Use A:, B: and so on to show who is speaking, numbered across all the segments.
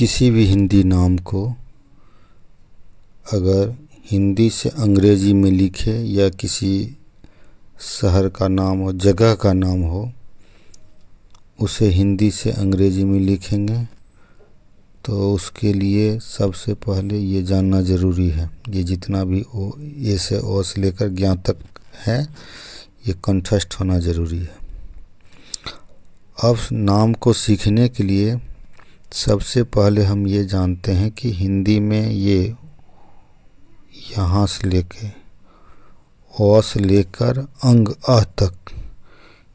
A: किसी भी हिंदी नाम को अगर हिंदी से अंग्रेजी में लिखे या किसी शहर का नाम हो, जगह का नाम हो, उसे हिंदी से अंग्रेजी में लिखेंगे तो उसके लिए सबसे पहले ये जानना ज़रूरी है, ये जितना भी ए से ओ से लेकर ज्ञ तक है, ये कंठस्थ होना ज़रूरी है। अब नाम को सीखने के लिए सबसे पहले हम ये जानते हैं कि हिंदी में ये यहाँ से लेके ओ से लेकर अंग अ तक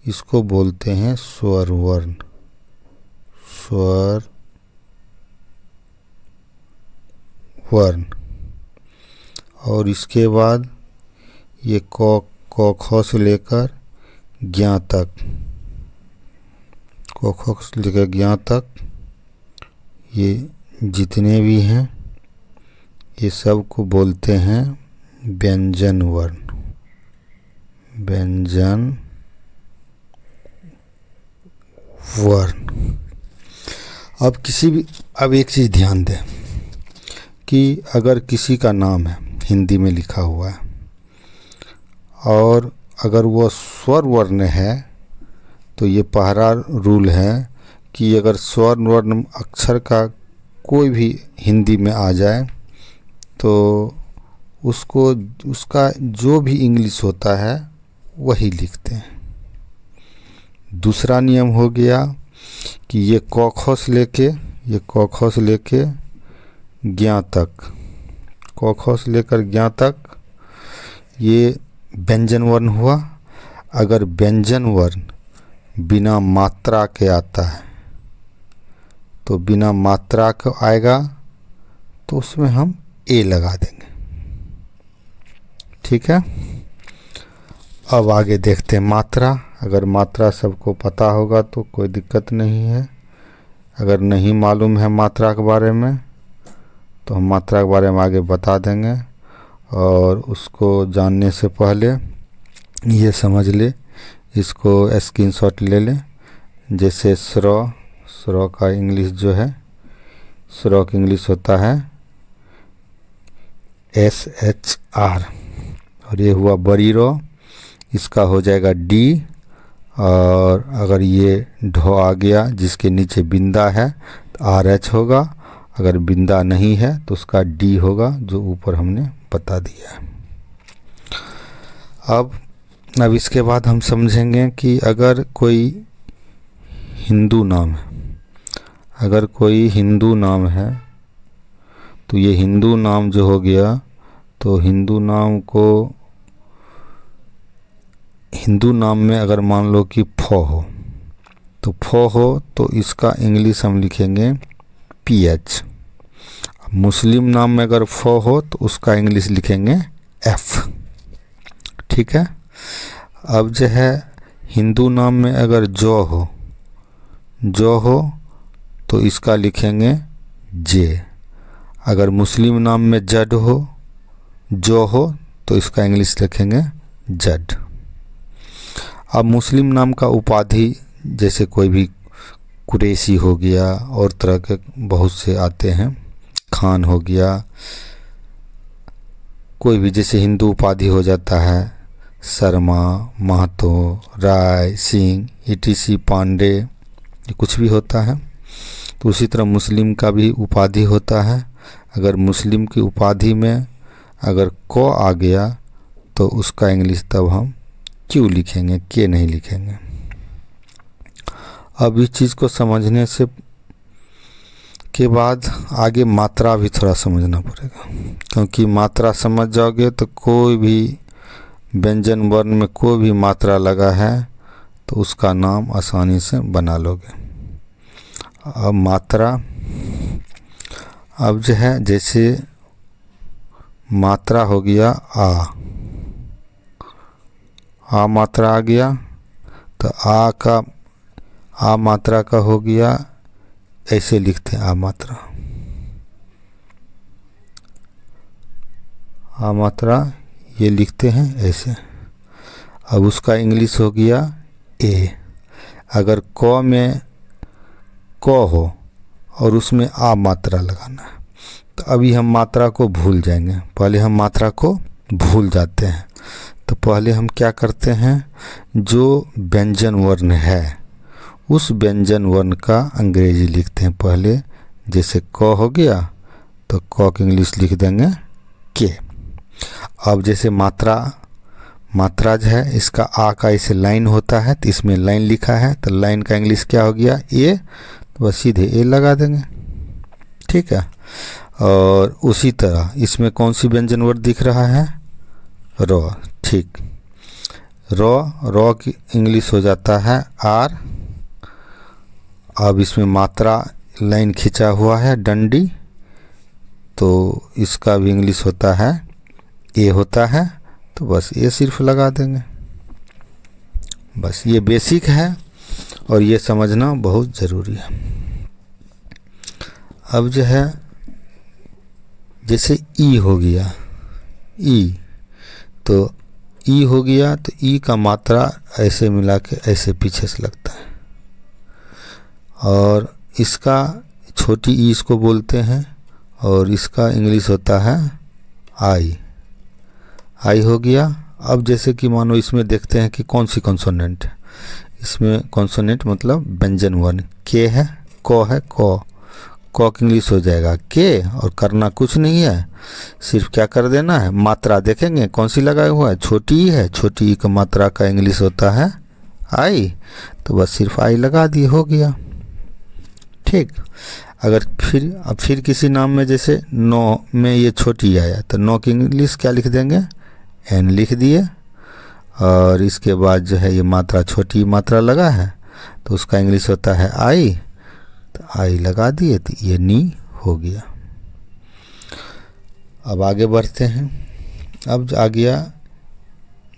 A: इसको बोलते हैं स्वर वर्ण। स्वर वर्ण। और इसके बाद ये क ख से लेकर ज्ञ तक, क ख से लेकर ज्ञ तक ये जितने भी हैं ये सब को बोलते हैं व्यंजन वर्ण। व्यंजन वर्ण। अब एक चीज़ ध्यान दें कि अगर किसी का नाम है हिंदी में लिखा हुआ है और अगर वो स्वर वर्ण है तो ये पहला रूल है कि अगर स्वर वर्ण अक्षर का कोई भी हिंदी में आ जाए तो उसका जो भी इंग्लिश होता है वही लिखते हैं। दूसरा नियम हो गया कि ये क ख से लेके ज्ञ तक, क ख से लेकर ज्ञ तक ये व्यंजन वर्ण हुआ। अगर व्यंजन वर्ण बिना मात्रा के आता है तो बिना मात्रा का आएगा तो उसमें हम ए लगा देंगे। ठीक है। अब आगे देखते हैं मात्रा। अगर मात्रा सबको पता होगा तो कोई दिक्कत नहीं है। अगर नहीं मालूम है मात्रा के बारे में तो हम मात्रा के बारे में आगे बता देंगे। और उसको जानने से पहले ये समझ ले, इसको स्क्रीनशॉट ले लें। जैसे स्र का इंग्लिश जो है, स्र का इंग्लिश होता है SHR और ये हुआ बड़ी रो, इसका हो जाएगा D। और अगर ये ढो आ गया जिसके नीचे बिंदा है तो RH होगा। अगर बिंदा नहीं है तो उसका D होगा, जो ऊपर हमने बता दिया है। अब इसके बाद हम समझेंगे कि अगर कोई हिंदू नाम है, अगर कोई हिंदू नाम है तो ये हिंदू नाम जो हो गया तो हिंदू नाम में अगर मान लो कि फ हो तो इसका इंग्लिश हम लिखेंगे PH। मुस्लिम नाम में अगर फ हो तो उसका इंग्लिश लिखेंगे F। ठीक है। अब जो है हिंदू नाम में अगर जो हो तो इसका लिखेंगे J। अगर मुस्लिम नाम में जड हो तो इसका इंग्लिश लिखेंगे जड। अब मुस्लिम नाम का उपाधि जैसे कोई भी कुरैशी हो गया और तरह के बहुत से आते हैं, खान हो गया, कोई भी जैसे हिंदू उपाधि हो जाता है शर्मा, महतो, राय, सिंह, ETC, पांडे, ये कुछ भी होता है। तो उसी तरह मुस्लिम का भी उपाधि होता है। अगर मुस्लिम की उपाधि में अगर क आ गया तो उसका इंग्लिश तब हम क्यों लिखेंगे, के नहीं लिखेंगे। अब इस चीज़ को समझने से के बाद आगे मात्रा भी थोड़ा समझना पड़ेगा, क्योंकि मात्रा समझ जाओगे तो कोई भी व्यंजन वर्ण में कोई भी मात्रा लगा है तो उसका नाम आसानी से बना लोगे। अब मात्रा, अब जो है जैसे मात्रा हो गया आ मात्रा आ गया तो आ मात्रा का हो गया, ऐसे लिखते हैं आ मात्रा ये लिखते हैं ऐसे। अब उसका इंग्लिश हो गया ए। अगर क में क हो और उसमें आ मात्रा लगाना है। तो अभी हम मात्रा को भूल जाएंगे, पहले हम मात्रा को भूल जाते हैं। तो पहले हम क्या करते हैं, जो व्यंजन वर्ण है उस व्यंजन वर्ण का अंग्रेजी लिखते हैं पहले। जैसे क हो गया तो क की इंग्लिश लिख देंगे के। अब जैसे मात्रा जो है इसका आ का ऐसे लाइन होता है, तो इसमें लाइन लिखा है तो लाइन का इंग्लिश क्या हो गया ए, तो बस सीधे ए लगा देंगे। ठीक है। और उसी तरह इसमें कौन सी व्यंजन वर्ण दिख रहा है, रॉ। ठीक, रॉ की इंग्लिश हो जाता है आर। अब इसमें मात्रा लाइन खिंचा हुआ है डंडी, तो इसका भी इंग्लिश होता है ए होता है, तो बस ये सिर्फ लगा देंगे। बस ये बेसिक है और ये समझना बहुत ज़रूरी है। अब जो है जैसे ई हो गया, ई तो ई हो गया तो ई का मात्रा ऐसे मिला के ऐसे पीछे से लगता है, और इसका छोटी ई इसको बोलते हैं, और इसका इंग्लिश होता है आई हो गया। अब जैसे कि मानो इसमें देखते हैं कि कौन सी कॉन्सोनेंट है। इसमें कॉन्सोनेंट मतलब व्यंजन वर्ण के है, क है, क की इंग्लिश हो जाएगा के, और करना कुछ नहीं है, सिर्फ क्या कर देना है, मात्रा देखेंगे कौन सी लगाया हुआ है, छोटी ई है, छोटी ई का मात्रा का इंग्लिश होता है आई, तो बस सिर्फ आई लगा दिए, हो गया। ठीक। अगर फिर किसी नाम में जैसे नो में ये छोटी आया तो नो की इंग्लिश क्या लिख देंगे, एन लिख दिए, और इसके बाद जो है ये मात्रा छोटी मात्रा लगा है तो उसका इंग्लिश होता है आई, तो आई लगा दिए, तो ये नी हो गया। अब आगे बढ़ते हैं। अब आ गया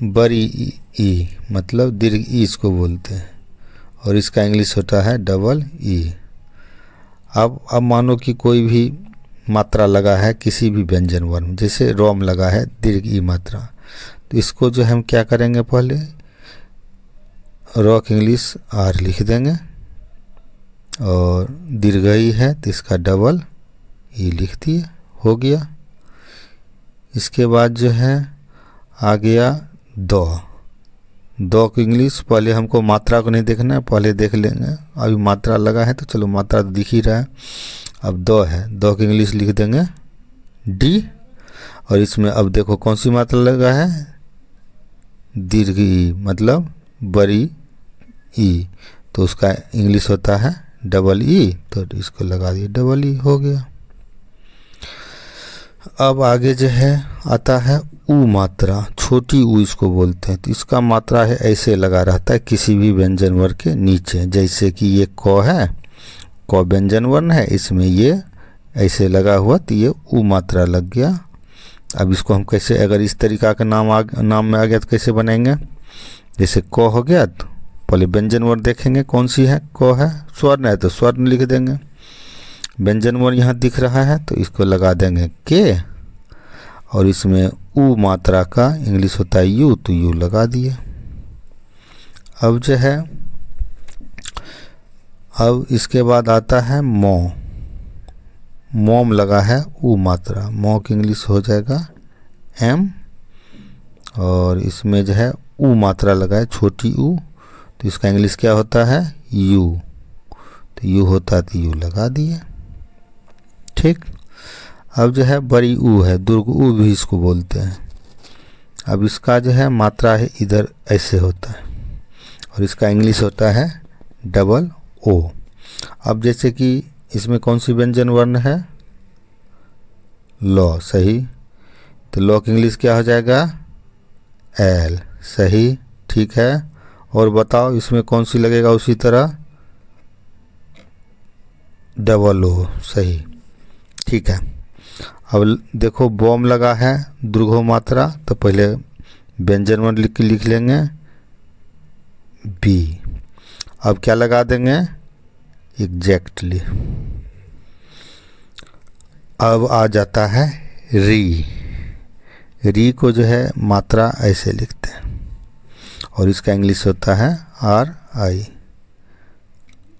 A: बड़ी ई, मतलब दीर्घ ई इसको बोलते हैं, और इसका इंग्लिश होता है डबल ई। अब मानो कि कोई भी मात्रा लगा है किसी भी व्यंजन वर्ण, जैसे रोम लगा है दीर्घ ई मात्रा, तो इसको जो हम क्या करेंगे, पहले रॉ की इंग्लिश आर लिख देंगे, और दीर्घ ई है तो इसका डबल ई लिख दिए, हो गया। इसके बाद जो है आ गया दो की इंग्लिश, पहले हमको मात्रा को नहीं देखना है, पहले देख लेंगे। अभी मात्रा लगा है तो चलो मात्रा तो दिख ही रहा है। अब दो है, दो की इंग्लिश लिख देंगे डी, और इसमें अब देखो कौन सी मात्रा लगा है, दीर्घ ई मतलब बड़ी ई, तो उसका इंग्लिश होता है डबल ई, तो इसको लगा दिए डबल ई, हो गया। अब आगे जो है आता है ऊ मात्रा, छोटी ऊ इसको बोलते हैं, तो इसका मात्रा है ऐसे लगा रहता है किसी भी व्यंजन वर्ण के नीचे। जैसे कि ये क है, क व्यंजन वर्ण है, इसमें ये ऐसे लगा हुआ तो ये ऊ मात्रा लग गया। अब इसको हम कैसे, अगर इस तरीका का नाम में आ गया तो कैसे बनाएंगे, जैसे क हो गया तो पहले व्यंजन वर्ण देखेंगे कौन सी है, क है, स्वर्ण है तो स्वर्ण लिख देंगे, व्यंजन वर्ण यहाँ दिख रहा है तो इसको लगा देंगे के, और इसमें ऊ मात्रा का इंग्लिश होता है यू, तो यू लगा दिए। अब जो है अब इसके बाद आता है मोम लगा है ऊ मात्रा, मो की इंग्लिश हो जाएगा एम, और इसमें जो है ऊ मात्रा लगा है छोटी ऊ, तो इसका इंग्लिश क्या होता है यू, तो यू होता है तो यू लगा दिए। ठीक। अब जो है बड़ी ऊ है, दुर्ग ऊ भी इसको बोलते हैं। अब इसका जो है मात्रा है इधर ऐसे होता है, और इसका इंग्लिश होता है डबल ओ। अब जैसे कि इसमें कौन सी व्यंजन वर्ण है, लॉ, सही, तो लॉ की इंग्लिश क्या हो जाएगा एल, सही, ठीक है। और बताओ इसमें कौन सी लगेगा, उसी तरह डबल ओ, सही, ठीक है। अब देखो बॉम लगा है दुर्घो मात्रा, तो पहले व्यंजन वर्ण लिख लेंगे बी, अब क्या लगा देंगे एग्जैक्टली। अब आ जाता है री को जो है मात्रा ऐसे लिखते हैं, और इसका इंग्लिश होता है आर आई।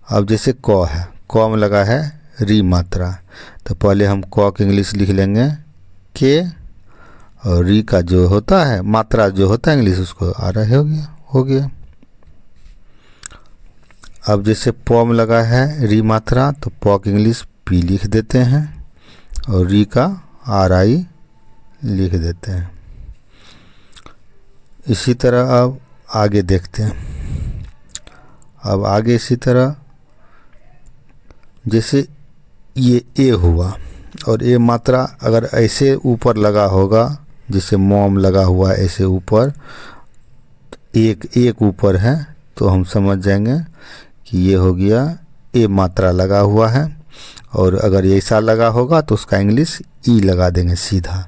A: अब जैसे क है, क में लगा है री मात्रा। तो पहले हम क की इंग्लिश लिख लेंगे के, और री का जो होता है मात्रा जो होता है इंग्लिश उसको आ रहा हो गया। अब जैसे प में लगा है री मात्रा, तो प की इंग्लिश पी लिख देते हैं और री का आर आई लिख देते हैं। इसी तरह अब आगे देखते हैं। अब आगे इसी तरह जैसे ये ए हुआ, और ए मात्रा अगर ऐसे ऊपर लगा होगा, जैसे मोम लगा हुआ है ऐसे ऊपर, एक ऊपर है, तो हम समझ जाएंगे कि ये हो गया ए मात्रा लगा हुआ है। और अगर ऐसा लगा होगा तो उसका इंग्लिश ई लगा देंगे सीधा।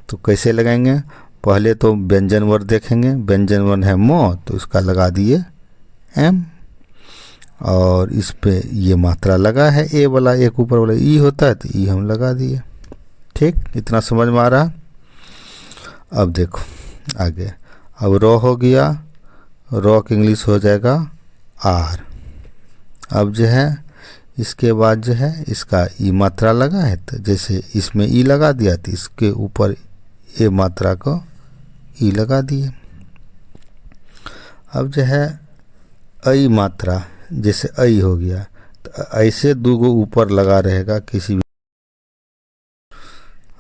A: तो कैसे लगाएंगे, पहले तो व्यंजन वर्ण देखेंगे। व्यंजन वर्ण है मो, तो इसका लगा दिए एम, और इस पे ये मात्रा लगा है ए वाला, एक ऊपर वाला ई होता है तो ई हम लगा दिए। ठीक, इतना समझ में आ रहा। अब देखो आगे, अब रॉ हो गया, रॉ की इंग्लिश हो जाएगा आर। अब जो है इसके बाद जो है इसका ई मात्रा लगा है, तो जैसे इसमें ई लगा दिया तो इसके ऊपर ए मात्रा को ई लगा दिए। अब जो है आई मात्रा, जैसे आई हो गया तो ऐसे दो गो ऊपर लगा रहेगा किसी भी।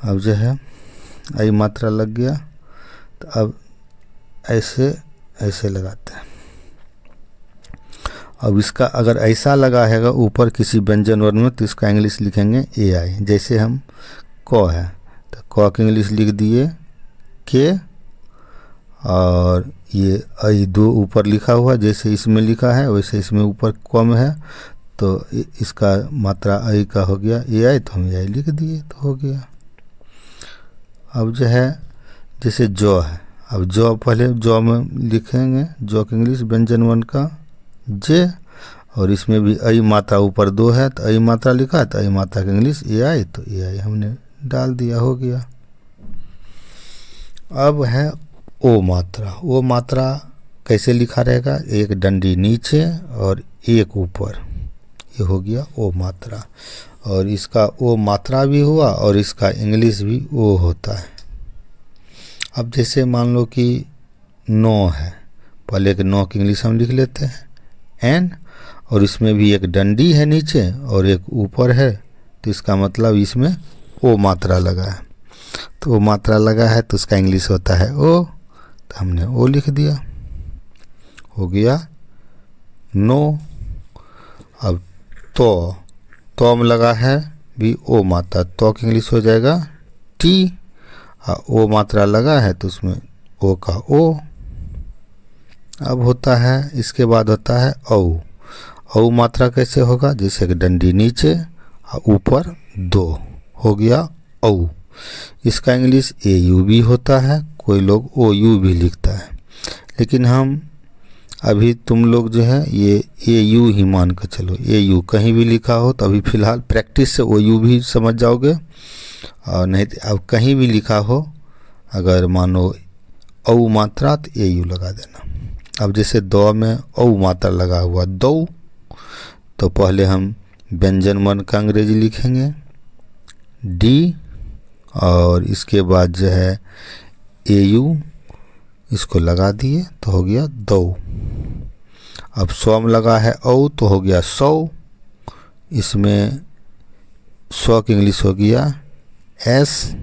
A: अब जो है आई मात्रा लग गया, तो अब ऐसे लगाते हैं। अब इसका अगर ऐसा लगा है ऊपर किसी व्यंजन वर्ण में, तो इसका इंग्लिश लिखेंगे ए आई। जैसे हम क है तो क की इंग्लिश लिख दिए के, और ये आई दो ऊपर लिखा हुआ, जैसे इसमें लिखा है वैसे इसमें ऊपर कम है, तो इसका मात्रा आई का हो गया ए आई, तो हम ए आई लिख दिए तो हो गया। अब जो है जैसे जौ है, अब जौ पहले जौ में लिखेंगे, जौ की इंग्लिश व्यंजन वर्ण का जे, और इसमें भी आई मात्रा ऊपर दो है तो आई मात्रा लिखा है, तो आई मात्रा की इंग्लिश ए आई, तो ए आई हमने डाल दिया, हो गया। अब है ओ मात्रा। ओ मात्रा कैसे लिखा रहेगा, एक डंडी नीचे और एक ऊपर, ये हो गया ओ मात्रा। और इसका ओ मात्रा भी हुआ और इसका इंग्लिश भी ओ होता है। अब जैसे मान लो कि नो है, पहले एक नो की इंग्लिश हम लिख लेते हैं एन, और इसमें भी एक डंडी है नीचे और एक ऊपर है, तो इसका मतलब इसमें ओ मात्रा लगा है। तो ओ मात्रा लगा है तो उसका इंग्लिश होता है ओ, तो हमने ओ लिख दिया, हो गया नो। अब तो में लगा है भी ओ मात्रा, तो की इंग्लिश हो जाएगा टी, और ओ मात्रा लगा है तो उसमें ओ का ओ। अब होता है इसके बाद होता है औ। औ मात्रा कैसे होगा, जैसे कि डंडी नीचे और ऊपर दो, हो गया औ। इसका इंग्लिश ए यू भी होता है, कोई लोग ओ यू भी लिखता है, लेकिन हम अभी तुम लोग जो है ये ए यू ही मान कर चलो। ए यू कहीं भी लिखा हो तो अभी फ़िलहाल प्रैक्टिस से ओ यू भी समझ जाओगे, और नहीं तो अब कहीं भी लिखा हो अगर मानो औ मात्रा तो ए यू लगा देना। अब जैसे दो में औ मात्रा लगा हुआ दो, तो पहले हम व्यंजन वर्ण का अंग्रेजी लिखेंगे डी, और इसके बाद जो है ए यू इसको लगा दिए तो हो गया दो। अब सौ में लगा है औ तो हो गया सौ, इसमें सौ की इंग्लिश हो गया एस,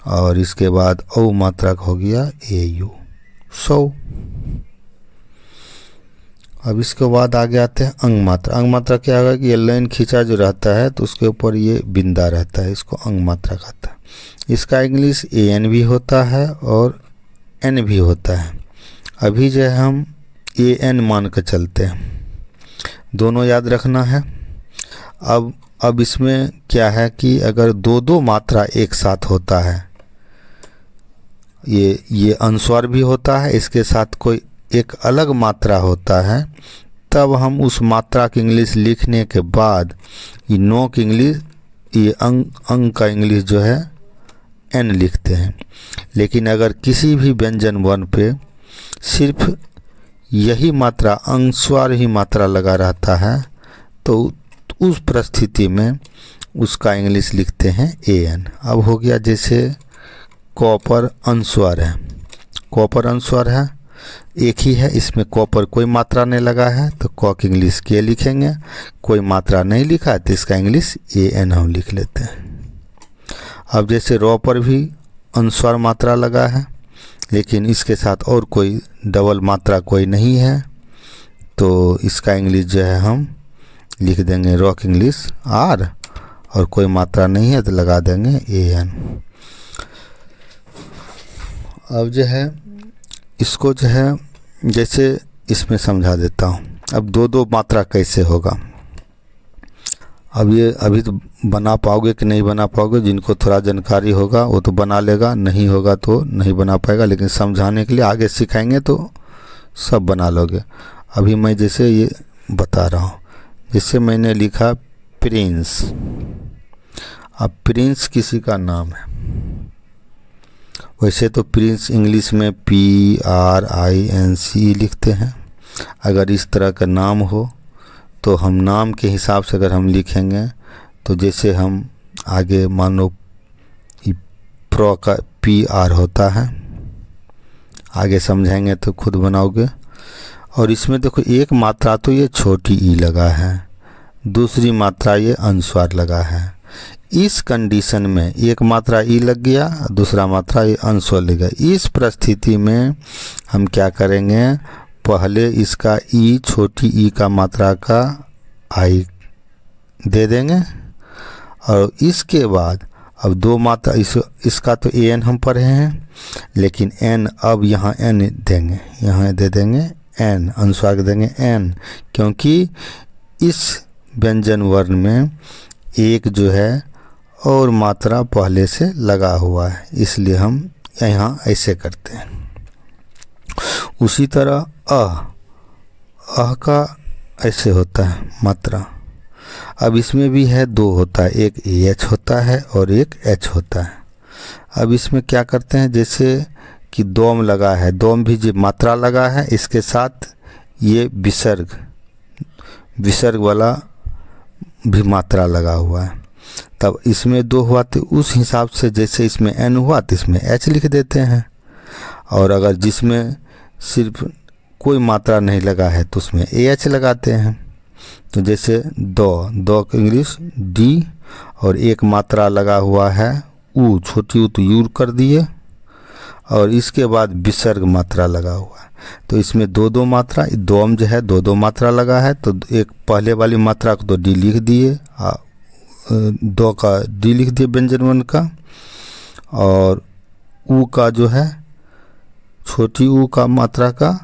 A: और इसके बाद औ मात्रा का हो गया ए यू सौ। अब इसके बाद आगे आते हैं अंग मात्रा। अंग मात्रा क्या होगा कि ये लाइन खींचा जो रहता है तो उसके ऊपर ये बिंदा रहता है, इसको अंग मात्रा कहता है। इसका इंग्लिश ए एन भी होता है और एन भी होता है। अभी जो है हम ए एन मान कर चलते हैं, दोनों याद रखना है। अब इसमें क्या है कि अगर दो दो मात्रा एक साथ होता है, ये अनुस्वार भी होता है, इसके साथ कोई एक अलग मात्रा होता है, तब हम उस मात्रा की इंग्लिश लिखने के बाद ये नो की इंग्लिश, ये अंग का इंग्लिश जो है एन लिखते हैं। लेकिन अगर किसी भी व्यंजन वर्ण पे सिर्फ यही मात्रा अनुस्वार ही मात्रा लगा रहता है तो उस परिस्थिति में उसका इंग्लिश लिखते हैं AN। अब हो गया जैसे कॉपर अनुस्वार है, कॉपर अनुस्वार है, एक ही है, इसमें कॉपर कोई मात्रा नहीं लगा है तो क की इंग्लिश के लिखेंगे, कोई मात्रा नहीं लिखा है तो इसका इंग्लिश AN हम लिख लेते हैं। अब जैसे रॉ पर भी अनुस्वार मात्रा लगा है लेकिन इसके साथ और कोई डबल मात्रा कोई नहीं है तो इसका इंग्लिश जो है हम लिख देंगे रॉ की इंग्लिश R, और कोई मात्रा नहीं है तो लगा देंगे AN। अब जो है इसको जो है जैसे इसमें समझा देता हूँ। अब दो दो मात्रा कैसे होगा, अब ये अभी तो बना पाओगे कि नहीं बना पाओगे, जिनको थोड़ा जानकारी होगा वो तो बना लेगा, नहीं होगा तो नहीं बना पाएगा, लेकिन समझाने के लिए आगे सिखाएंगे तो सब बना लोगे। अभी मैं जैसे ये बता रहा हूँ, जैसे मैंने लिखा प्रिंस। अब प्रिंस किसी का नाम है, वैसे तो प्रिंस इंग्लिश में PRINC लिखते हैं। अगर इस तरह का नाम हो तो हम नाम के हिसाब से अगर हम लिखेंगे तो जैसे हम आगे मान लो प्रो का PR होता है, आगे समझाएंगे तो खुद बनाओगे। और इसमें देखो एक मात्रा तो ये छोटी ई लगा है, दूसरी मात्रा ये अनुस्वार लगा है। इस कंडीशन में एक मात्रा ई लग गया, दूसरा मात्रा ये अनुस्वार लग गया। इस परिस्थिति में हम क्या करेंगे, पहले इसका ई छोटी ई का मात्रा का आई दे देंगे और इसके बाद अब दो मात्रा इसका तो AN हम पढ़े हैं, लेकिन N अब यहाँ N देंगे, यहाँ दे देंगे N, अनुस्वार देंगे N, क्योंकि इस व्यंजन वर्ण में एक जो है और मात्रा पहले से लगा हुआ है, इसलिए हम यहाँ ऐसे करते हैं। उसी तरह अ का ऐसे होता है मात्रा। अब इसमें भी है दो होता है, एक AH होता है और एक H होता है। अब इसमें क्या करते हैं, जैसे कि दोम लगा है, दोम भी जो मात्रा लगा है इसके साथ ये विसर्ग वाला भी मात्रा लगा हुआ है, तब इसमें दो हुआ तो उस हिसाब से जैसे इसमें N हुआ तो इसमें H लिख देते हैं। और अगर जिसमें सिर्फ कोई मात्रा नहीं लगा है तो उसमें AH लगाते हैं। तो जैसे दो की इंग्लिश D, और एक मात्रा लगा हुआ है ऊ, छोटी ऊ तो यूर कर दिए, और इसके बाद विसर्ग मात्रा लगा हुआ है तो इसमें दो दो मात्रा, दोम जो है दो दो मात्रा लगा है तो एक पहले वाली मात्रा को तो D लिख दिए, दो का D लिख दिए व्यंजन वर्ण का, और ऊ का जो है छोटी ऊ का मात्रा का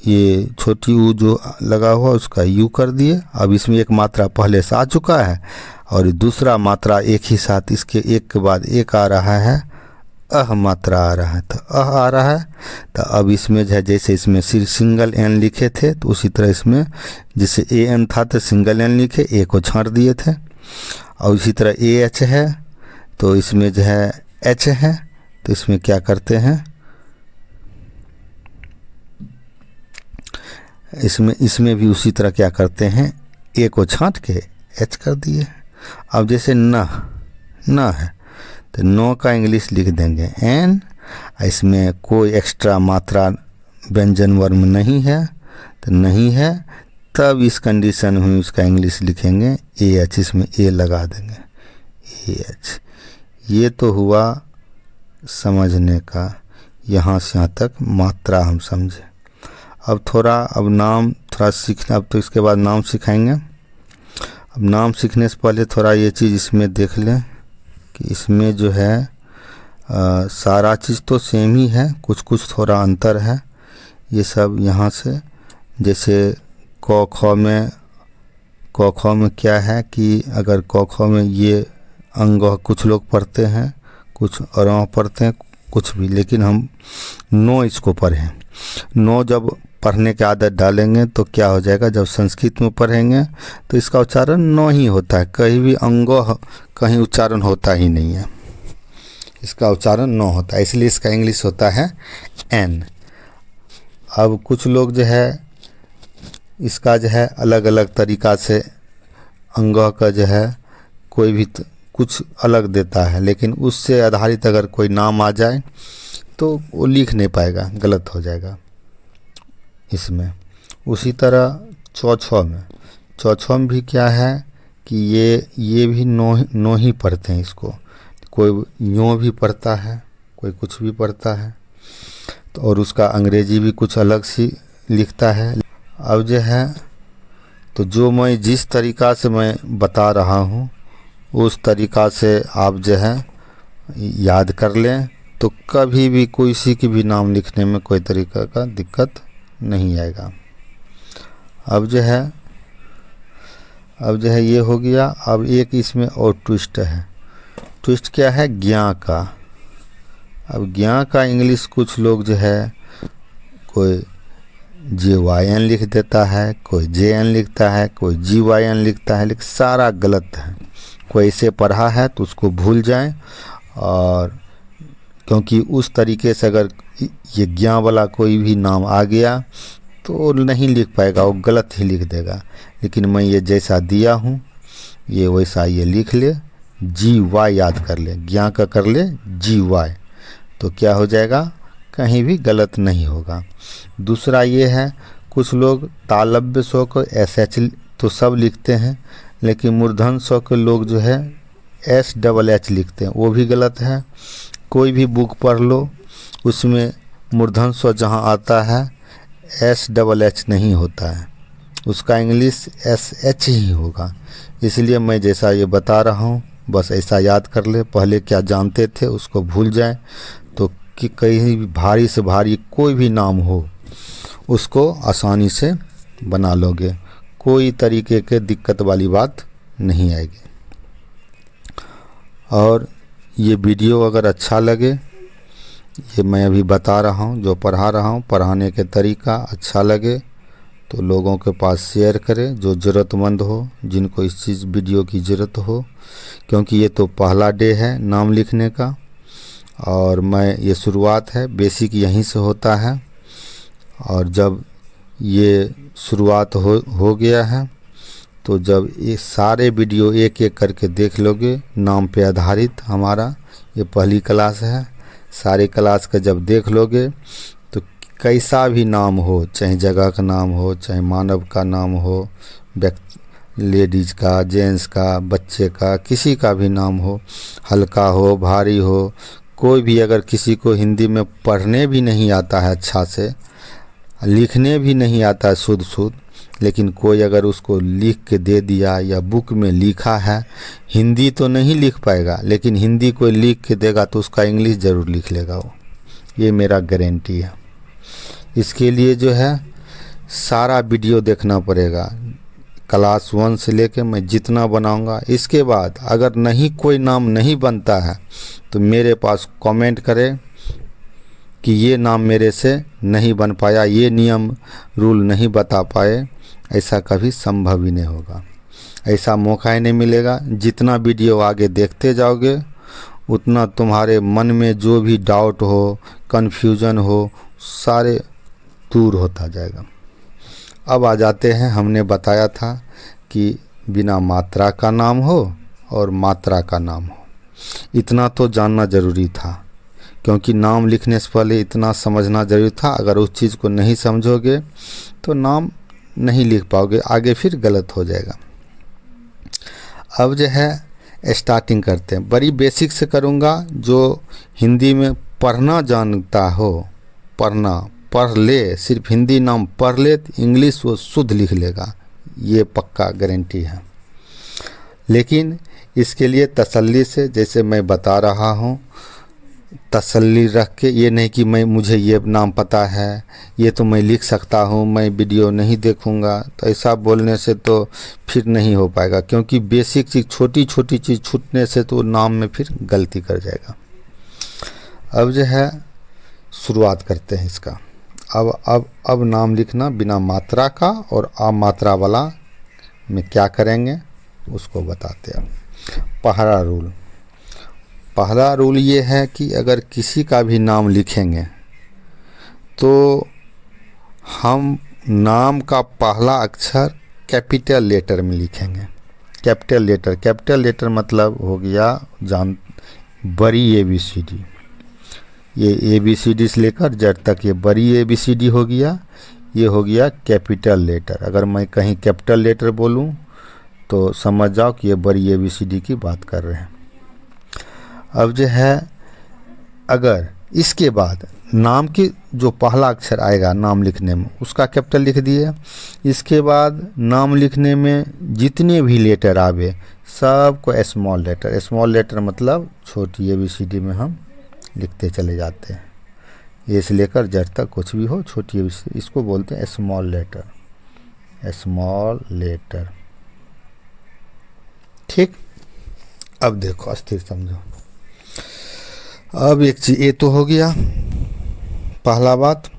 A: ये छोटी ऊ जो लगा हुआ उसका यू कर दिए। अब इसमें एक मात्रा पहले से आ चुका है और दूसरा मात्रा एक ही साथ इसके एक के बाद एक आ रहा है, मात्रा आ रहा है तो आ रहा है। तो अब इसमें जो है जैसे इसमें सिर्फ सिंगल N लिखे थे तो उसी तरह इसमें जैसे AN था तो सिंगल N लिखे, A को छांट दिए थे। और इसी तरह AH है तो इसमें जो है H है तो इसमें क्या करते हैं, इसमें भी उसी तरह क्या करते हैं, A को छांट के H कर दिए। अब जैसे न है तो नो का इंग्लिश लिख देंगे N, इसमें कोई एक्स्ट्रा मात्रा व्यंजन वर्ण नहीं है तो नहीं है, तब इस कंडीशन में उसका इंग्लिश लिखेंगे AH, इसमें A लगा देंगे AH। ये तो हुआ समझने का, यहाँ से यहाँ तक मात्रा हम समझे। अब नाम थोड़ा सीखना, अब तो इसके बाद नाम सिखाएंगे। अब नाम सीखने से पहले थोड़ा ये चीज़ इसमें देख लें कि इसमें जो है सारा चीज़ तो सेम ही है, कुछ कुछ थोड़ा अंतर है। ये सब यहाँ से जैसे क ख में क्या है कि अगर क ख में ये अंग कुछ लोग पढ़ते हैं, कुछ और पढ़ते हैं कुछ भी, लेकिन हम नो इसको पढ़ें। नो जब पढ़ने की आदत डालेंगे तो क्या हो जाएगा, जब संस्कृत में पढ़ेंगे तो इसका उच्चारण नो ही होता है, कहीं भी अंगो कहीं उच्चारण होता ही नहीं है, इसका उच्चारण नो होता है, इसलिए इसका इंग्लिश होता है N। अब कुछ लोग जो है इसका जो है अलग अलग तरीक़ा से अंग का जो है कोई भी कुछ अलग देता है, लेकिन उससे आधारित अगर कोई नाम आ जाए तो वो लिख नहीं पाएगा, गलत हो जाएगा इसमें। उसी तरह चौछौ में भी क्या है कि ये भी नो ही पढ़ते हैं इसको, कोई यूँ भी पढ़ता है, कोई कुछ भी पढ़ता है, तो और उसका अंग्रेजी भी कुछ अलग सी लिखता है। अब जो है तो जो मैं जिस तरीक़ा से मैं बता रहा हूँ उस तरीक़ा से आप जो है याद कर लें, तो कभी भी किसी की भी नाम लिखने में कोई तरीक़ा का दिक्कत नहीं आएगा। अब जो है ये हो गया। अब एक इसमें और ट्विस्ट है। ट्विस्ट क्या है? ज्ञा का। अब ज्ञा का इंग्लिश कुछ लोग जो है कोई JYN लिख देता है, कोई JN लिखता है, कोई GYN लिखता है, लेकिन सारा गलत है। कोई इसे पढ़ा है तो उसको भूल जाएं, और क्योंकि उस तरीके से अगर ये ज्ञा वाला कोई भी नाम आ गया तो वो नहीं लिख पाएगा, वो गलत ही लिख देगा। लेकिन मैं ये जैसा दिया हूँ ये वैसा ये लिख ले, GY याद कर ले, ज्ञा का कर ले GY, तो क्या हो जाएगा, कहीं भी गलत नहीं होगा। दूसरा ये है, कुछ लोग तालव्य स्व को SH तो सब लिखते हैं, लेकिन मूर्धन स्व के लोग जो है SHH लिखते हैं, वो भी गलत है। कोई भी बुक पढ़ लो उसमें मूर्धन स्व जहाँ आता है SHH नहीं होता है, उसका इंग्लिश SH ही होगा। इसलिए मैं जैसा ये बता रहा हूँ बस ऐसा याद कर ले। पहले क्या जानते थे उसको भूल जाए, तो कि कहीं भी भारी से भारी कोई भी नाम हो उसको आसानी से बना लोगे, कोई तरीके के दिक्कत वाली बात नहीं आएगी। और ये वीडियो अगर अच्छा लगे, ये मैं अभी बता रहा हूँ जो पढ़ा रहा हूँ, पढ़ाने के तरीका अच्छा लगे तो लोगों के पास शेयर करें, जो ज़रूरतमंद हो, जिनको इस चीज़ वीडियो की ज़रूरत हो। क्योंकि ये तो पहला डे है नाम लिखने का, और मैं ये शुरुआत है, बेसिक यहीं से होता है। और जब ये शुरुआत हो गया है तो जब ये सारे वीडियो एक एक करके देख लोगे, नाम पे आधारित हमारा ये पहली क्लास है, सारे क्लास का जब देख लोगे तो कैसा भी नाम हो, चाहे जगह का नाम हो, चाहे मानव का नाम हो, लेडीज़ का, जेंट्स का, बच्चे का, किसी का भी नाम हो, हल्का हो, भारी हो, कोई भी, अगर किसी को हिंदी में पढ़ने भी नहीं आता है अच्छा से, लिखने भी नहीं आता है शुद्ध, लेकिन कोई अगर उसको लिख के दे दिया या बुक में लिखा है, हिंदी तो नहीं लिख पाएगा लेकिन हिंदी कोई लिख के देगा तो उसका इंग्लिश ज़रूर लिख लेगा वो, ये मेरा गारंटी है। इसके लिए जो है सारा वीडियो देखना पड़ेगा, क्लास 1 से लेके मैं जितना बनाऊंगा। इसके बाद अगर नहीं कोई नाम नहीं बनता है तो मेरे पास कमेंट करें कि ये नाम मेरे से नहीं बन पाया, ये नियम रूल नहीं बता पाए, ऐसा कभी संभव ही नहीं होगा, ऐसा मौका ही नहीं मिलेगा। जितना वीडियो आगे देखते जाओगे उतना तुम्हारे मन में जो भी डाउट हो, कन्फ्यूज़न हो, सारे दूर होता जाएगा। अब आ जाते हैं, हमने बताया था कि बिना मात्रा का नाम हो और मात्रा का नाम हो, इतना तो जानना ज़रूरी था, क्योंकि नाम लिखने से पहले इतना समझना ज़रूरी था। अगर उस चीज़ को नहीं समझोगे तो नाम नहीं लिख पाओगे, आगे फिर गलत हो जाएगा। अब जो है स्टार्टिंग करते हैं, बड़ी बेसिक से करूँगा। जो हिंदी में पढ़ना जानता हो, पढ़ ले, सिर्फ हिंदी नाम पढ़ ले, इंग्लिश वो शुद्ध लिख लेगा, ये पक्का गारंटी है। लेकिन इसके लिए तसल्ली से, जैसे मैं बता रहा हूँ, तसल्ली रख के, ये नहीं कि मुझे ये नाम पता है, ये तो मैं लिख सकता हूँ, मैं वीडियो नहीं देखूँगा, तो ऐसा बोलने से तो फिर नहीं हो पाएगा। क्योंकि बेसिक चीज़, छोटी छोटी चीज़ छूटने से तो नाम में फिर गलती कर जाएगा। अब जो है शुरुआत करते हैं इसका। अब नाम लिखना बिना मात्रा का और आ मात्रा वाला में क्या करेंगे उसको बताते हैं। पहला रूल ये है कि अगर किसी का भी नाम लिखेंगे तो हम नाम का पहला अक्षर कैपिटल लेटर में लिखेंगे। कैपिटल लेटर, कैपिटल लेटर मतलब हो गया जान बड़ी ABCD, ये ABCD से लेकर जेड तक ये बड़ी ABCD हो गया, ये हो गया कैपिटल लेटर। अगर मैं कहीं कैपिटल लेटर बोलूं तो समझ जाओ कि ये बड़ी ABCD की बात कर रहे हैं। अब जो है अगर इसके बाद नाम की जो पहला अक्षर आएगा नाम लिखने में उसका कैपिटल लिख दिए, इसके बाद नाम लिखने में जितने भी लेटर आवे सबको स्मॉल लेटर, स्मॉल लेटर मतलब छोटी ABCD में हम लिखते चले जाते हैं। ए से लेकर जेड तक कुछ भी हो छोटी ABCD, इसको बोलते हैं स्मॉल लेटर, स्मॉल लेटर। ठीक, अब देखो अस्थिर समझो। अब एक चीज ये तो हो गया पहला बात।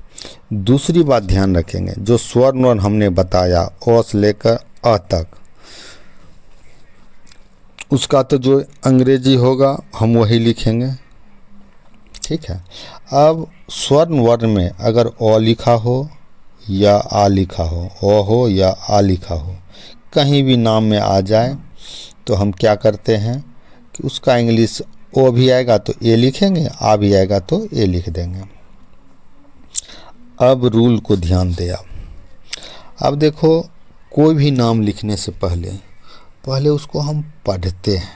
A: दूसरी बात ध्यान रखेंगे, जो स्वर्ण हमने बताया अ से लेकर अ तक, उसका तो जो अंग्रेजी होगा हम वही लिखेंगे। ठीक है, अब स्वर्ण वर्ण में अगर अ लिखा हो या आ लिखा हो, अ हो या आ लिखा हो, कहीं भी नाम में आ जाए तो हम क्या करते हैं कि उसका इंग्लिश ओ भी आएगा तो ए लिखेंगे, आ भी आएगा तो ए लिख देंगे। अब रूल को ध्यान दे। अब देखो कोई भी नाम लिखने से पहले उसको हम पढ़ते हैं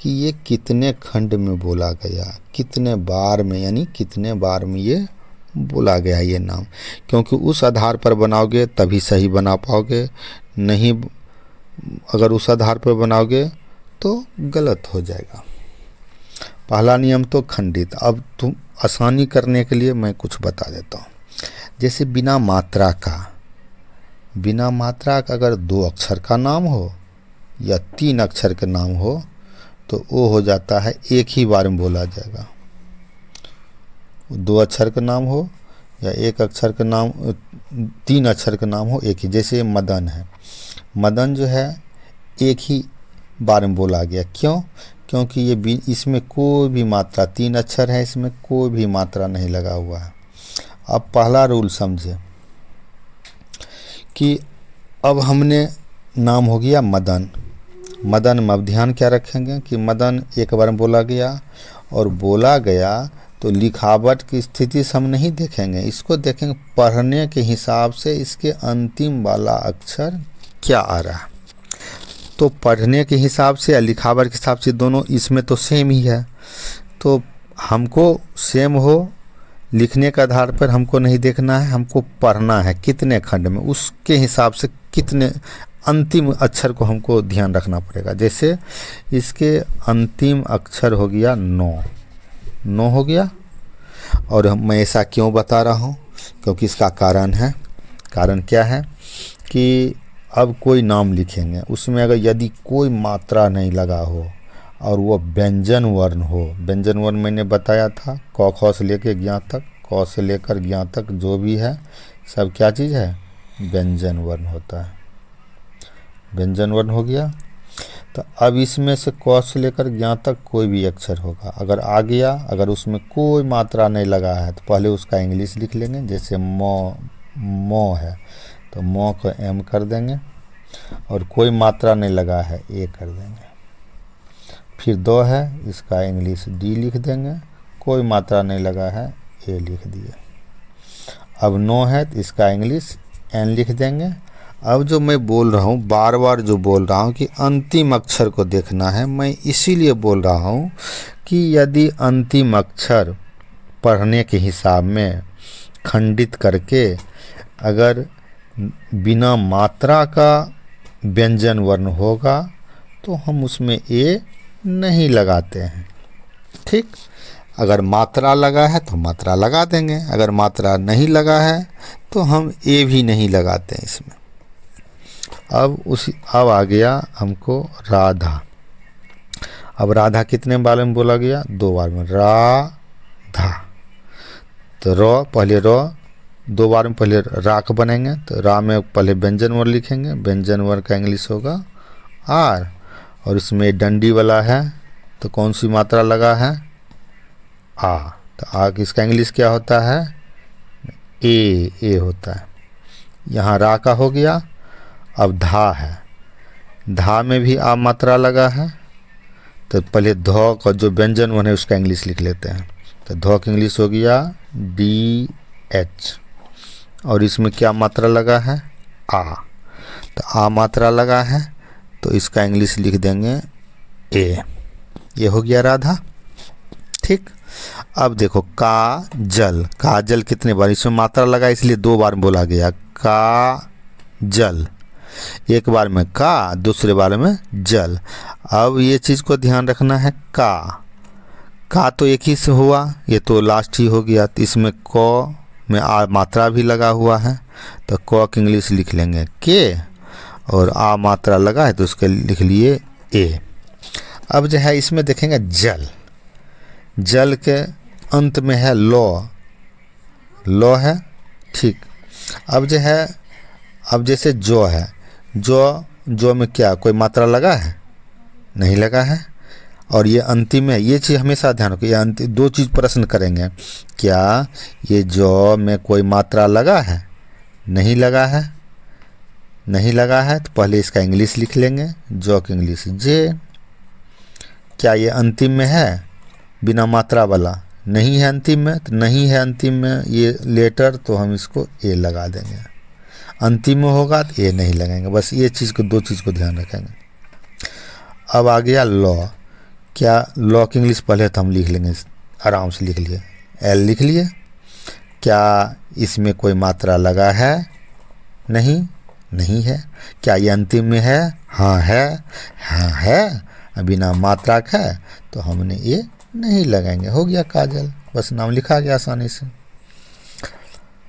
A: कि ये कितने खंड में बोला गया, कितने बार में, यानी कितने बार में ये बोला गया ये नाम, क्योंकि उस आधार पर बनाओगे तभी सही बना पाओगे, नहीं अगर उस आधार पर बनाओगे तो गलत हो जाएगा। पहला नियम तो खंडित। अब तुम आसानी करने के लिए मैं कुछ बता देता हूँ। जैसे बिना मात्रा का अगर 2 अक्षर का नाम हो या 3 अक्षर का नाम हो तो वो हो जाता है एक ही बार में बोला जाएगा। 2 अक्षर का नाम हो या 1 अक्षर का नाम, 3 अक्षर का नाम हो एक ही। जैसे मदन है, मदन जो है एक ही बार में बोला गया। क्यों? क्योंकि ये इसमें कोई भी मात्रा, 3 अक्षर है, इसमें कोई भी मात्रा नहीं लगा हुआ है। अब पहला रूल समझे कि अब हमने नाम हो गया मदन, मदन में अब ध्यान क्या रखेंगे कि मदन एक बार में बोला गया, और बोला गया तो लिखावट की स्थिति से हम नहीं देखेंगे, इसको देखेंगे पढ़ने के हिसाब से इसके अंतिम वाला अक्षर क्या आ रहा है। तो पढ़ने के हिसाब से या लिखावट के हिसाब से दोनों इसमें तो सेम ही है, तो हमको सेम हो लिखने के आधार पर हमको नहीं देखना है, हमको पढ़ना है कितने खंड में, उसके हिसाब से कितने अंतिम अक्षर को हमको ध्यान रखना पड़ेगा। जैसे इसके अंतिम अक्षर हो गया 9 हो गया। और मैं ऐसा क्यों बता रहा हूँ, क्योंकि इसका कारण है। कारण क्या है कि अब कोई नाम लिखेंगे उसमें अगर यदि कोई मात्रा नहीं लगा हो और वो व्यंजन वर्ण हो, व्यंजन वर्ण मैंने बताया था क ख से लेकर ज्ञ तक, क से लेकर ज्ञ तक जो भी है सब क्या चीज़ है, व्यंजन वर्ण होता है। व्यंजन वर्ण हो गया। तो अब इसमें से क से लेकर ज्ञ तक कोई भी अक्षर होगा, अगर आ गया, अगर उसमें कोई मात्रा नहीं लगा है तो पहले उसका इंग्लिश लिख लेंगे। जैसे मो है तो मो को एम कर देंगे, और कोई मात्रा नहीं लगा है ए कर देंगे। फिर 2 है, इसका इंग्लिश डी लिख देंगे, कोई मात्रा नहीं लगा है ए लिख दिए। अब 9 है तो इसका इंग्लिश एन लिख देंगे। अब जो मैं बोल रहा हूँ, बार बार जो बोल रहा हूँ कि अंतिम अक्षर को देखना है, मैं इसीलिए बोल रहा हूँ कि यदि अंतिम अक्षर पढ़ने के हिसाब में खंडित करके अगर बिना मात्रा का व्यंजन वर्ण होगा तो हम उसमें ए नहीं लगाते हैं। ठीक, अगर मात्रा लगा है तो मात्रा लगा देंगे, अगर मात्रा नहीं लगा है तो हम ए भी नहीं लगाते हैं इसमें। अब आ गया हमको राधा। अब राधा कितने बार में बोला गया, 2 बार में, राधा। तो र पहले र 2 बार में पहले रा का बनेंगे, तो रा में पहले व्यंजन वर्ण लिखेंगे, व्यंजन वर्ण का इंग्लिश होगा आर, और इसमें डंडी वाला है तो कौन सी मात्रा लगा है, आ, तो आ इसका इंग्लिश क्या होता है, ए होता है। यहाँ रा का हो गया। अब धा है, धा में भी आ मात्रा लगा है, तो पहले ध का जो व्यंजन वन है उसका इंग्लिश लिख लेते हैं। तो ध की इंग्लिश हो गया DH, और इसमें क्या मात्रा लगा है, आ। तो आ मात्रा लगा है तो इसका इंग्लिश लिख देंगे ए। ये हो गया राधा। ठीक, अब देखो काजल। काजल कितने बार, इसमें मात्रा लगा इसलिए 2 बार बोला गया काजल। एक बार में का, दूसरे बार में जल। अब ये चीज़ को ध्यान रखना है, का तो एक ही से हुआ, ये तो लास्ट ही हो गया। तो इसमें क में आ मात्रा भी लगा हुआ है, तो क की इंग्लिश लिख लेंगे के, और आ मात्रा लगा है तो उसके लिख लिए ए। अब जो है इसमें देखेंगे जल। जल के अंत में है लो है। ठीक, अब जो है, अब जैसे जो है, जो में क्या कोई मात्रा लगा है, नहीं लगा है। और ये अंतिम में, ये चीज़ हमेशा ध्यान रखो, ये अंतिम 2 चीज़ प्रश्न करेंगे, क्या ये जो में कोई मात्रा लगा है, नहीं लगा है। नहीं लगा है तो पहले इसका इंग्लिश लिख लेंगे, जो की इंग्लिश जे। क्या ये अंतिम में है बिना मात्रा वाला, नहीं है अंतिम में, तो नहीं है अंतिम में ये लेटर, तो हम इसको ए लगा देंगे। अंतिम में होगा तो ए नहीं लगाएंगे। बस ये चीज़ को, 2 चीज़ को ध्यान रखेंगे। अब आ गया लॉ। क्या लॉ की इंग्लिश पहले तो हम लिख लेंगे, आराम से लिख लिए, एल लिख लिए। क्या इसमें कोई मात्रा लगा है, नहीं, नहीं है। क्या ये अंतिम में है, हाँ है, हाँ है। बिना मात्रा का है तो हमने ये नहीं लगाएंगे। हो गया काजल, बस नाम लिखा गया आसानी से।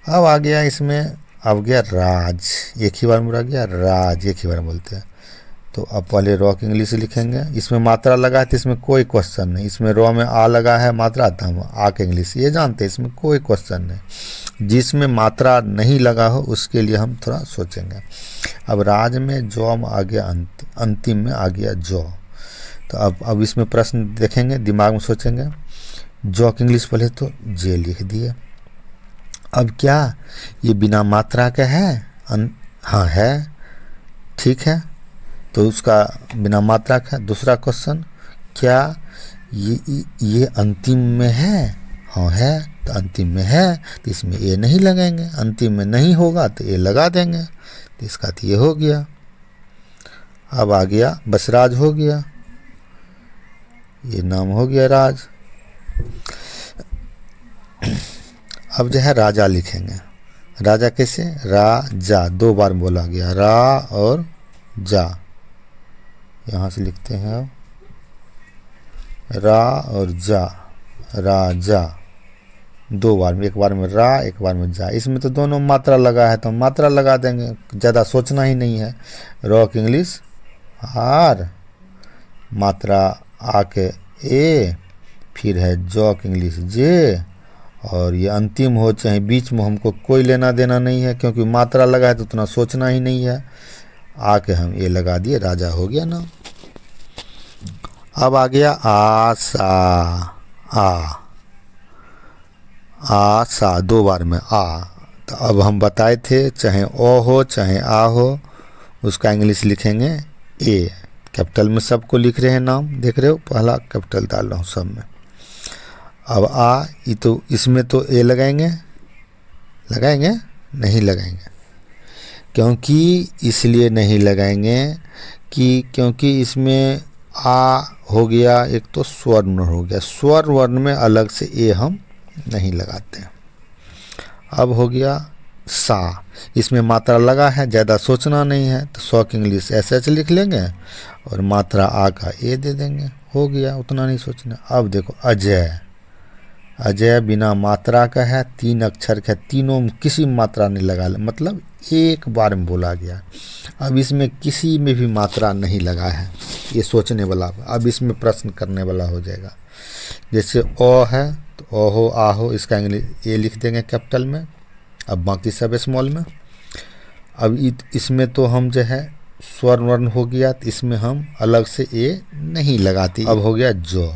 A: अब आ गया इसमें, अब गया राज। एक ही बार में रह गया राज, एक ही बार बोलते हैं। तो अब पहले रॉ की इंग्लिश लिखेंगे। इसमें मात्रा लगा है तो इसमें कोई क्वेश्चन नहीं। इसमें रॉ में आ लगा है मात्रा, तो हम आ के इंग्लिश ये जानते हैं, इसमें कोई क्वेश्चन नहीं। जिसमें मात्रा नहीं लगा हो उसके लिए हम थोड़ा सोचेंगे। अब राज में जौ में आ गया अंतिम में आ गया जौ। तो अब इसमें प्रश्न देखेंगे, दिमाग में सोचेंगे। जौ की इंग्लिश पहले तो जे लिख दिए। अब क्या ये बिना मात्रा का है, हाँ है, ठीक है, तो उसका बिना मात्रा का। दूसरा क्वेश्चन, क्या ये अंतिम में है, हाँ है, तो अंतिम में है तो इसमें ए नहीं लगाएंगे। अंतिम में नहीं होगा तो ए लगा देंगे। तो इसका तो ये हो गया। अब आ गया बसराज, हो गया, ये नाम हो गया राज। अब जो है राजा लिखेंगे। राजा कैसे, राजा 2 बार बोला गया, रा और जा। यहाँ से लिखते हैं अब, रा और जा, राजा 2 बार में, एक बार में रा, एक बार में जा। इसमें तो दोनों मात्रा लगा है तो मात्रा लगा देंगे, ज़्यादा सोचना ही नहीं है। रॉ की इंग्लिश आर, मात्रा आ के ए, फिर है जौ की इंग्लिश जे, और ये अंतिम हो चाहे बीच में हमको कोई लेना देना नहीं है, क्योंकि मात्रा लगा है तो उतना सोचना ही नहीं है। आके हम ये लगा दिए, राजा हो गया ना। अब आ गया आशा। आशा 2 बार में आ। तो अब हम बताए थे चाहे ओ हो चाहे आ हो उसका इंग्लिश लिखेंगे ए। कैपिटल में सबको लिख रहे हैं नाम, देख रहे हो, पहला कैपिटल डाल रहा हूँ सब में। अब आ, ये तो इसमें तो ए लगाएंगे, नहीं लगाएंगे। क्योंकि इसलिए नहीं लगाएंगे कि क्योंकि इसमें आ हो गया, एक तो स्वर वर्ण हो गया, स्वर वर्ण में अलग से ए हम नहीं लगाते। अब हो गया सा, इसमें मात्रा लगा है, ज़्यादा सोचना नहीं है, तो सौ की इंग्लिश एच लिख लेंगे और मात्रा आ का ए दे देंगे, हो गया, उतना नहीं सोचना। अब देखो अजय, अजय बिना मात्रा का है, 3 अक्षर का है, तीनों में किसी मात्रा नहीं लगा, मतलब एक बार में बोला गया। अब इसमें किसी में भी मात्रा नहीं लगा है, ये सोचने वाला। अब इसमें प्रश्न करने वाला हो जाएगा। जैसे ओ है तो ओ हो आ हो, इसका इंग्लिश ए लिख देंगे कैपिटल में, अब बाकी सब स्मॉल में। अब इसमें तो हम जो है स्वर वर्ण हो गया, तो इसमें हम अलग से ए नहीं लगाती। अब हो गया जो,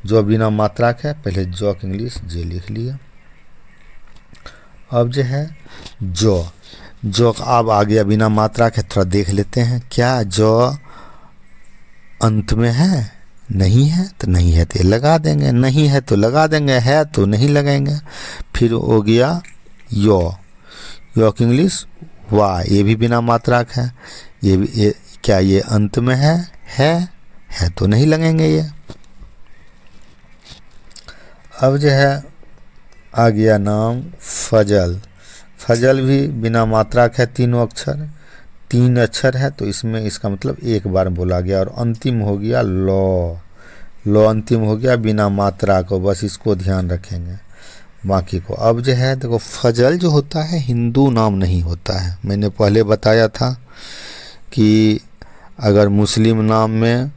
A: जो बिना मात्रा का, पहले जो की इंग्लिश जे लिख लिया। अब जो है जो, जो अब आ गया बिना मात्रा के, थोड़ा देख लेते हैं। क्या जो अंत में है? नहीं है तो नहीं है तो ये लगा देंगे, नहीं है तो लगा देंगे, है तो नहीं लगाएंगे। फिर हो गया यो, यो की इंग्लिश वाह, ये भी बिना मात्रा का है। ये भी क्या ये अंत में है? है तो नहीं लगेंगे ये। अब जो है आ गया नाम फजल। फजल भी बिना मात्रा का है, तीनों अक्षर, 3 अक्षर है, तो इसमें इसका मतलब एक बार बोला गया। और अंतिम हो गया लॉ, लॉ अंतिम हो गया बिना मात्रा को, बस इसको ध्यान रखेंगे बाकी को। अब जो है देखो, फजल जो होता है हिंदू नाम नहीं होता है। मैंने पहले बताया था कि अगर मुस्लिम नाम में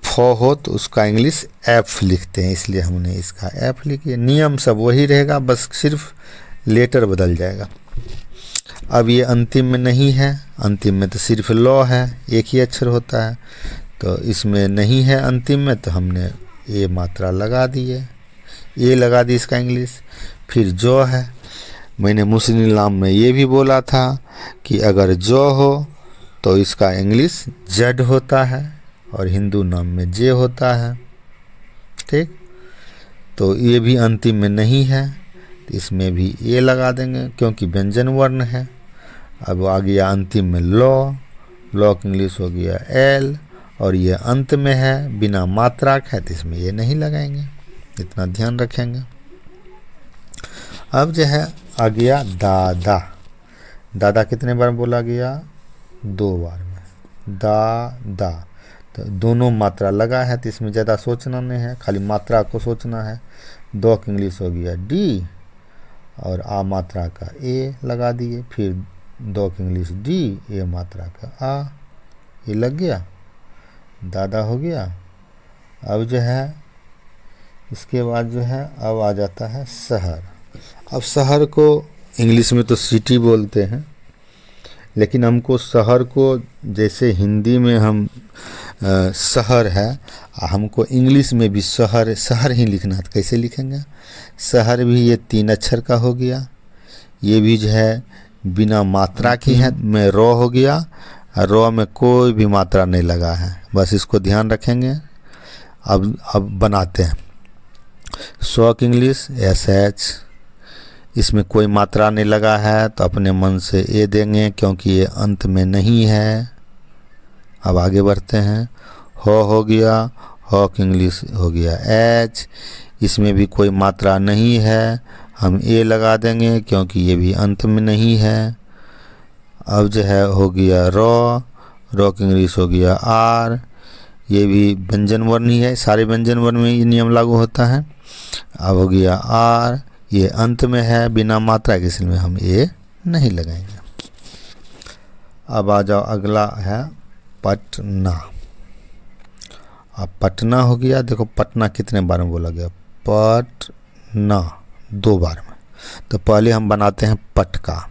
A: फ हो तो उसका इंग्लिश एफ लिखते हैं, इसलिए हमने इसका एफ लिखिए। नियम सब वही रहेगा, बस सिर्फ लेटर बदल जाएगा। अब ये अंतिम में नहीं है, अंतिम में तो सिर्फ लॉ है, एक ही अक्षर होता है, तो इसमें नहीं है अंतिम में, तो हमने ए मात्रा लगा दिए, ये लगा दी इसका इंग्लिश। फिर जो है, मैंने मुस्लिम नाम में ये भी बोला था कि अगर जो हो तो इसका इंग्लिश जेड होता है, और हिंदू नाम में जे होता है। ठीक, तो ये भी अंतिम में नहीं है, तो इसमें भी ए लगा देंगे क्योंकि व्यंजन वर्ण है। अब आ गया अंतिम में लॉ, लॉ की इंग्लिश हो गया एल, और ये अंत में है बिना मात्रा का है, तो इसमें ये नहीं लगाएंगे, इतना ध्यान रखेंगे। अब जो है आ गया दादा। दादा कितने बार बोला गया? 2 बार में, दा। तो दोनों मात्रा लगा है, तो इसमें ज़्यादा सोचना नहीं है, खाली मात्रा को सोचना है। दो की इंग्लिश हो गया डी, और आ मात्रा का ए लगा दिए। फिर दो की इंग्लिश डी, ए मात्रा का आ, ये लग गया, दादा हो गया। अब जो है इसके बाद जो है अब आ जाता है शहर। अब शहर को इंग्लिश में तो सिटी बोलते हैं, लेकिन हमको शहर को जैसे हिंदी में हम शहर है, हमको इंग्लिश में भी शहर शहर ही लिखना है, तो कैसे लिखेंगे? शहर भी ये 3 अक्षर का हो गया, ये भी जो है बिना मात्रा की है, में रॉ हो गया, रॉ में कोई भी मात्रा नहीं लगा है, बस इसको ध्यान रखेंगे। अब बनाते हैं सौ की इंग्लिश एस एच, इसमें कोई मात्रा नहीं लगा है, तो अपने मन से ए देंगे क्योंकि ये अंत में नहीं है। अब आगे बढ़ते हैं, हो गया, हो की इंग्लिश हो गया एच, इसमें भी कोई मात्रा नहीं है, हम ए लगा देंगे क्योंकि ये भी अंत में नहीं है। अब जो है हो गया रॉ, रॉ की इंग्लिश हो गया आर, ये भी व्यंजन वर्ण ही है, सारे व्यंजन वर्ण में ये नियम लागू होता है। अब हो गया आर, ये अंत में है बिना मात्रा के, इसलिए हम ए नहीं लगाएंगे। अब आ जाओ, अगला है पटना। अब पटना हो गया, देखो पटना कितने बार में बोला गया? पटना 2 बार में। तो पहले हम बनाते हैं पट का।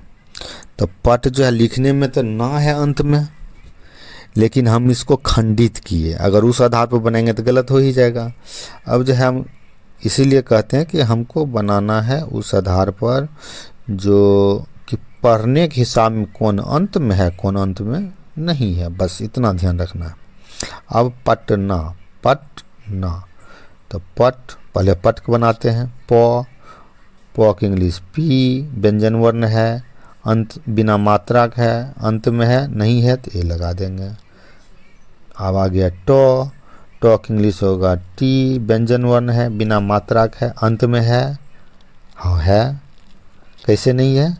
A: तो पट जो है लिखने में तो ना है अंत में, लेकिन हम इसको खंडित किए, अगर उस आधार पर बनेंगे तो गलत हो ही जाएगा। अब जो है हम इसीलिए कहते हैं कि हमको बनाना है उस आधार पर जो कि पढ़ने के हिसाब में कौन अंत में है कौन अंत में नहीं है, बस इतना ध्यान रखना है। अब पटना, पटना, तो पट पहले पट को बनाते हैं, प की इंग्लिश पी, व्यंजन वर्ण है, अंत बिना मात्रा का है, अंत में है नहीं है तो ए लगा देंगे। अब आ गया टॉ की इंग्लिश होगा टी, व्यंजन वर्ण है, बिना मात्रा का है, अंत में है, हाँ है, कैसे नहीं है?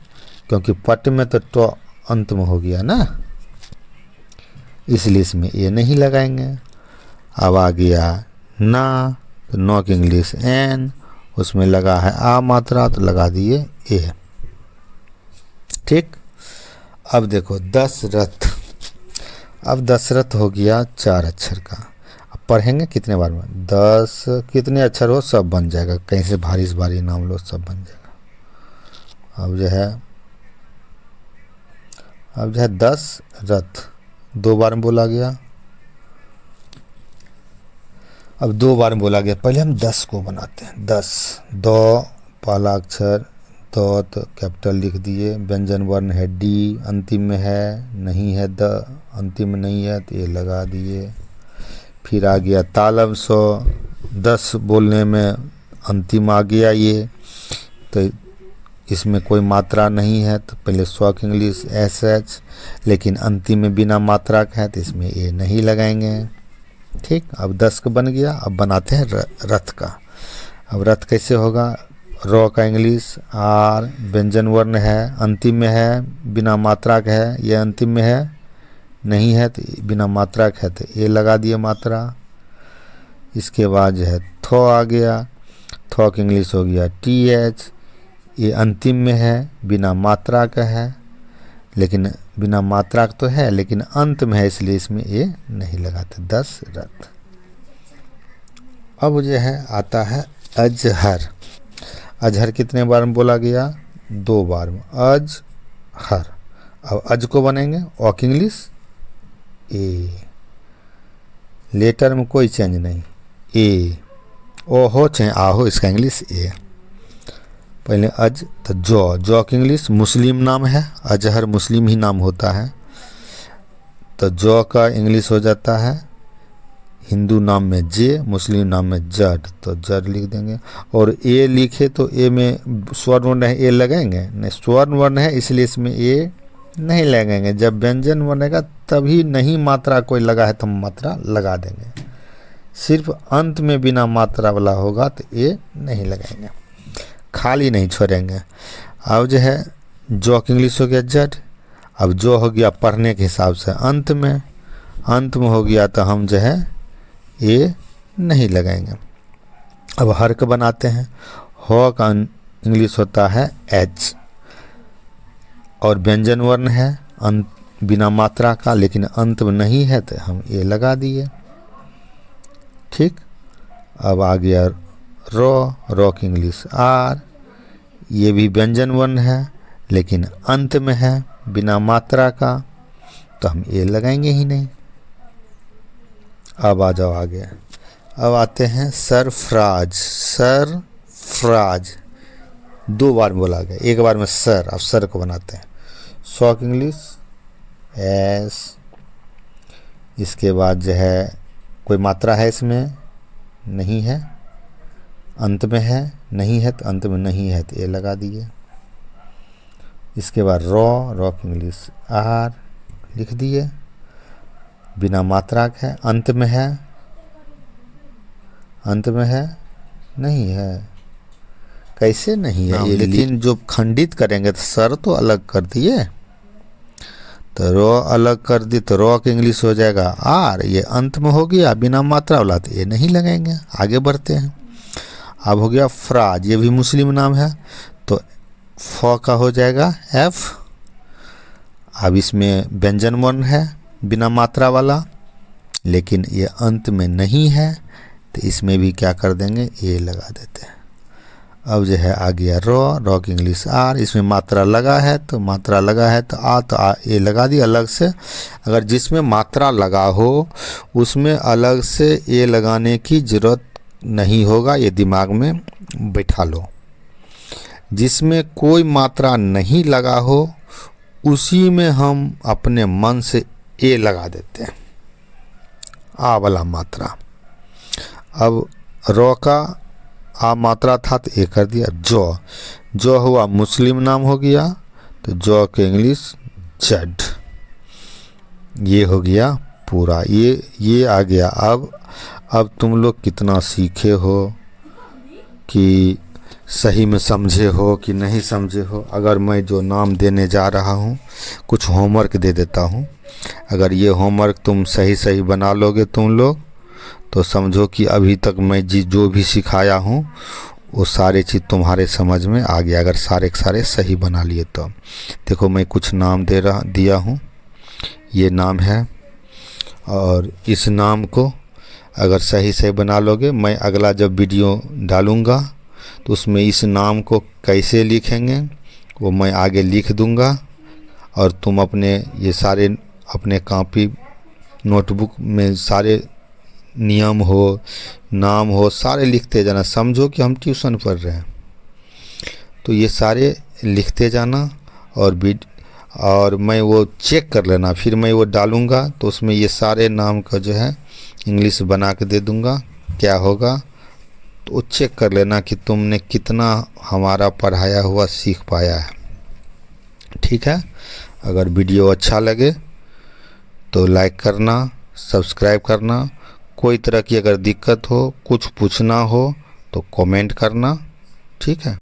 A: क्योंकि पट में तो टॉ अंत में हो गया ना, इसलिए इसमें ए नहीं लगाएंगे। अब आ गया ना, तो नो की इंग्लिश एन, उसमें लगा है आ मात्रा, तो लगा दिए ए। ठीक, अब देखो दशरथ। अब दशरथ हो गया 4 अक्षर का। अब पढ़ेंगे कितने बार में? 10 कितने अक्षर हो सब बन जाएगा, कहीं से भारी से भारी नाम लो सब बन जाएगा। अब जो है 10 रथ 2 बार में बोला गया। अब 2 बार में बोला गया, पहले हम 10 को बनाते हैं। 10 दो पहला अक्षर, दौत कैपिटल लिख दिए। व्यंजन वर्ण है डी, अंतिम में है, नहीं है द, अंतिम में नहीं है तो ये लगा दिए। फिर आ गया तालम 100, 10 बोलने में अंतिम आ गया ये, तो इसमें कोई मात्रा नहीं है तो पहले 100 की इंग्लिश एस एच, लेकिन अंतिम में बिना मात्रा का है तो इसमें ए नहीं लगाएंगे। ठीक, अब 10 का बन गया। अब बनाते हैं रथ का। अब रथ कैसे होगा? रॉ का इंग्लिश आर, व्यंजन वर्ण है, अंतिम में है, बिना मात्रा का है, ये अंतिम में है, नहीं है तो बिना मात्रा का है तो ए लगा दिए मात्रा। इसके बाद जो है थो आ गया, थो की इंग्लिश हो गया टी एच, ये अंतिम में है, बिना मात्रा का है, लेकिन बिना मात्रा का तो है लेकिन अंत में है इसलिए इसमें ए नहीं लगाते। 10 रथ। अब जो है आता है अजहर। अजहर कितने बार में बोला गया? 2 बार में, अज हर। अब अज को बनेंगे ओ की इंग्लिश ए, लेटर में कोई चेंज नहीं, ए ओ हो चाहे आ हो, इसका इंग्लिश ए। पहले अज तो जौ की इंग्लिश मुस्लिम नाम है, अजहर मुस्लिम ही नाम होता है, तो जौ का इंग्लिश हो जाता है हिंदू नाम में जे, मुस्लिम नाम में जड, तो जड लिख देंगे। और ए लिखे तो ए में स्वर्ण वर्ण है, ए लगाएंगे नहीं, स्वर्ण वर्ण है इसलिए इसमें ए नहीं लगाएंगे। जब व्यंजन बनेगा तभी नहीं मात्रा कोई लगा है तो हम मात्रा लगा देंगे। सिर्फ अंत में बिना मात्रा वाला होगा तो ए नहीं लगाएंगे, खाली नहीं छोड़ेंगे। अब जो है जो की इंग्लिश हो गया जड। अब जो हो गया पढ़ने के हिसाब से अंत में हो गया तो हम जो है ए नहीं लगाएंगे। अब हर का बनाते हैं। हो का इंग्लिश होता है एच, और व्यंजन वर्ण है बिना मात्रा का, लेकिन अंत में नहीं है तो हम ए लगा दिए। ठीक, अब आ गया रॉ की इंग्लिश आर, ये भी व्यंजन वर्ण है लेकिन अंत में है, बिना मात्रा का, तो हम ए लगाएंगे ही नहीं। अब आ जाओ आगे। अब आते हैं सरफराज। सरफराज 2 बार में बोला गया, एक बार में सर। अब सर को बनाते हैं। 100 की इंग्लिश एस, इसके बाद जो है कोई मात्रा है इसमें नहीं है, अंत में है, नहीं है तो अंत में नहीं है तो ए लगा दिए। इसके बाद रॉ की इंग्लिश आर लिख दिए, बिना मात्रा का है, अंत में है, नहीं है, कैसे नहीं है ये, लेकिन जो खंडित करेंगे तो सर तो अलग कर दिए, तो रॉ अलग कर दी तो रॉ की इंग्लिश हो जाएगा आर, ये अंत में हो गया बिना मात्रा वाला तो ये नहीं लगाएंगे। आगे बढ़ते हैं। अब हो गया फराज, ये भी मुस्लिम नाम है तो फ का हो जाएगा एफ। अब इसमें व्यंजन वर्ण है बिना मात्रा वाला, लेकिन ये अंत में नहीं है तो इसमें भी क्या कर देंगे ए लगा देते हैं। अब जो है आ गया रॉ की इंग्लिश आर, इसमें मात्रा लगा है तो आ ए लगा दिया अलग से। अगर जिसमें मात्रा लगा हो उसमें अलग से ए लगाने की ज़रूरत नहीं होगा, ये दिमाग में बैठा लो। जिसमें कोई मात्रा नहीं लगा हो उसी में हम अपने मन से ए लगा देते हैं, आ वाला मात्रा। अब रॉ का आ मात्रा था तो ए कर दिया जो हुआ मुस्लिम नाम हो गया तो जो के इंग्लिश जड, ये हो गया पूरा, ये आ गया। अब तुम लोग कितना सीखे हो कि सही में समझे हो कि नहीं समझे हो। अगर मैं जो नाम देने जा रहा हूँ कुछ होमवर्क दे देता हूँ, अगर ये होमवर्क तुम सही बना लोगे तुम लोग तो समझो कि अभी तक मैं जो भी सिखाया हूँ वो सारे चीज़ तुम्हारे समझ में आ गया, अगर सारे के सारे सही बना लिए तो। देखो मैं कुछ नाम दिया हूँ, ये नाम है, और इस नाम को अगर सही बना लोगे, मैं अगला जब वीडियो डालूँगा तो उसमें इस नाम को कैसे लिखेंगे वो मैं आगे लिख दूँगा, और तुम अपने ये सारे अपने कॉपी नोटबुक में सारे नियम हो नाम हो सारे लिखते जाना, समझो कि हम ट्यूशन पढ़ रहे हैं। तो ये सारे लिखते जाना और मैं वो चेक कर लेना, फिर मैं वो डालूँगा तो उसमें ये सारे नाम का जो है इंग्लिश बना के दे दूँगा। क्या होगा तो वो चेक कर लेना कि तुमने कितना हमारा पढ़ाया हुआ सीख पाया है। ठीक है, अगर वीडियो अच्छा लगे तो लाइक करना, सब्सक्राइब करना। कोई तरह की अगर दिक्कत हो, कुछ पूछना हो तो कमेंट करना। ठीक है।